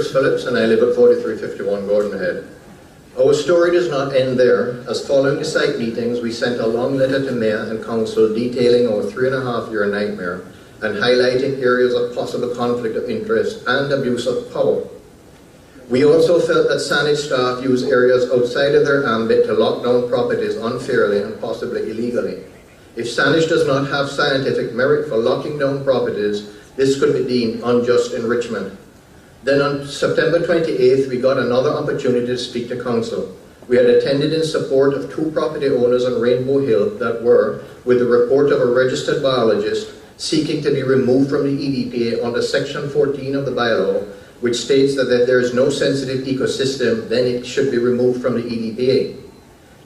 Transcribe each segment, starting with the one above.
Chris Phillips and I live at 4351 Gordon Head. Our story does not end there, as following the site meetings we sent a long letter to Mayor and Council detailing our 3.5-year nightmare and highlighting areas of possible conflict of interest and abuse of power. We also felt that Saanich staff use areas outside of their ambit to lock down properties unfairly and possibly illegally. If Saanich does not have scientific merit for locking down properties, this could be deemed unjust enrichment. Then on September 28th, we got another opportunity to speak to Council. We had attended in support of 2 property owners on Rainbow Hill that were, with the report of a registered biologist, seeking to be removed from the EDPA under Section 14 of the bylaw, which states that if there is no sensitive ecosystem, then it should be removed from the EDPA.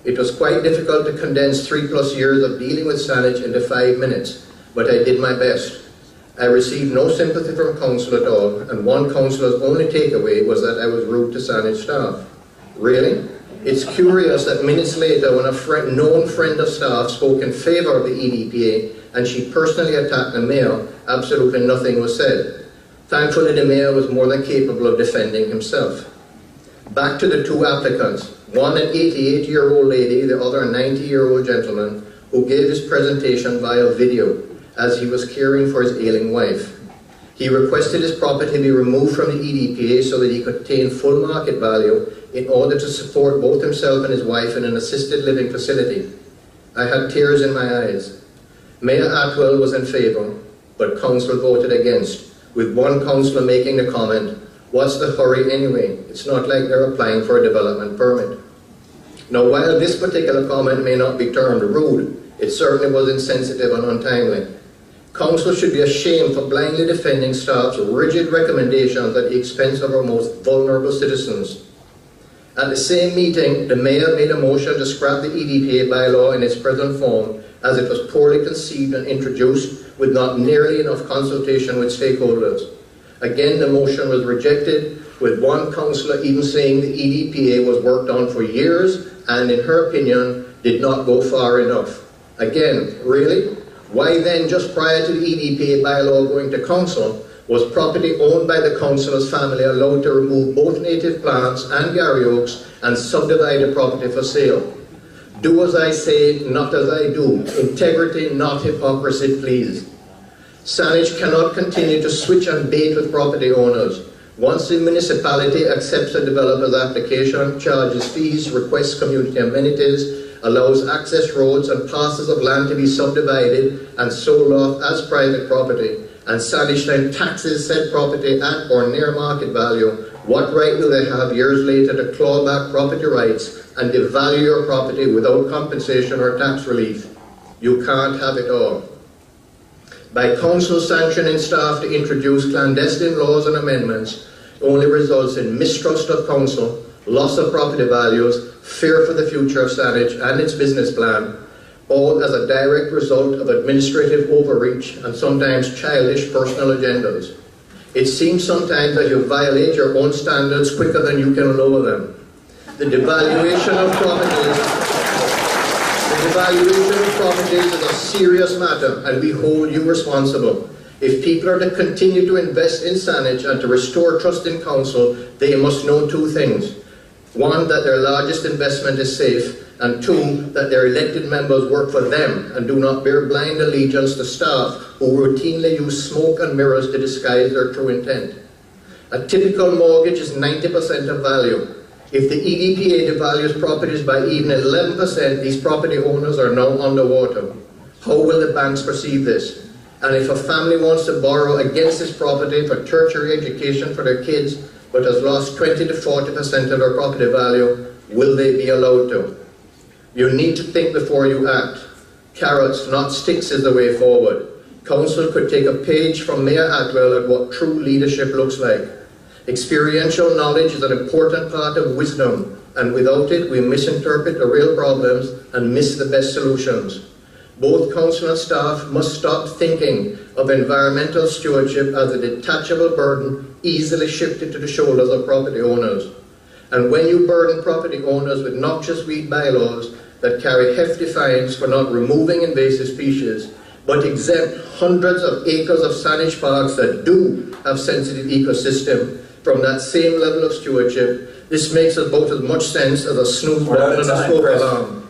It was quite difficult to condense 3+ years of dealing with Saanich into 5 minutes, but I did my best. I received no sympathy from Council at all, and one councillor's only takeaway was that I was rude to Saanich staff. Really? It's curious that minutes later, when a known friend of staff spoke in favour of the EDPA and she personally attacked the Mayor, absolutely nothing was said. Thankfully, the Mayor was more than capable of defending himself. Back to the 2 applicants, one an 88-year-old lady, the other a 90-year-old gentleman, who gave his presentation via video as he was caring for his ailing wife. He requested his property be removed from the EDPA so that he could attain full market value in order to support both himself and his wife in an assisted living facility. I had tears in my eyes. Mayor Atwell was in favour, but Council voted against, with one councillor making the comment, "What's the hurry anyway? It's not like they're applying for a development permit." Now, while this particular comment may not be termed rude, it certainly was insensitive and untimely. Council should be ashamed for blindly defending staff's rigid recommendations at the expense of our most vulnerable citizens. At the same meeting, the Mayor made a motion to scrap the EDPA bylaw in its present form, as it was poorly conceived and introduced with not nearly enough consultation with stakeholders. Again, the motion was rejected, with one councillor even saying the EDPA was worked on for years and, in her opinion, did not go far enough. Again, really? Why then, just prior to the EDPA bylaw going to Council, was property owned by the councillor's family allowed to remove both native plants and Gary Oaks and subdivide the property for sale? Do as I say, not as I do. Integrity, not hypocrisy, please. Saanich cannot continue to switch and bait with property owners. Once the municipality accepts a developer's application, charges fees, requests community amenities, allows access roads and parcels of land to be subdivided and sold off as private property, and Saanich then taxes said property at or near market value, what right do they have years later to claw back property rights and devalue your property without compensation or tax relief? You can't have it all. By Council sanctioning staff to introduce clandestine laws and amendments only results in mistrust of Council, loss of property values, fear for the future of Saanich and its business plan, all as a direct result of administrative overreach and sometimes childish personal agendas. It seems sometimes that you violate your own standards quicker than you can lower them. The devaluation of properties is a serious matter, and we hold you responsible. If people are to continue to invest in Saanich and to restore trust in Council, they must know 2 things. 1, that their largest investment is safe, and 2, that their elected members work for them and do not bear blind allegiance to staff who routinely use smoke and mirrors to disguise their true intent. A typical mortgage is 90% of value. If the EDPA devalues properties by even 11%, these property owners are now underwater. How will the banks perceive this? And if a family wants to borrow against this property for tertiary education for their kids, but has lost 20 to 40% of their property value, will they be allowed to? You need to think before you act. Carrots, not sticks, is the way forward. Council could take a page from Mayor Atwell at what true leadership looks like. Experiential knowledge is an important part of wisdom, and without it, we misinterpret the real problems and miss the best solutions. Both council and staff must stop thinking of environmental stewardship as a detachable burden easily shifted to the shoulders of property owners. And when you burden property owners with noxious weed bylaws that carry hefty fines for not removing invasive species, but exempt hundreds of acres of Saanich parks that do have sensitive ecosystem, from that same level of stewardship, this makes about as much sense as a snooze button and a smoke alarm.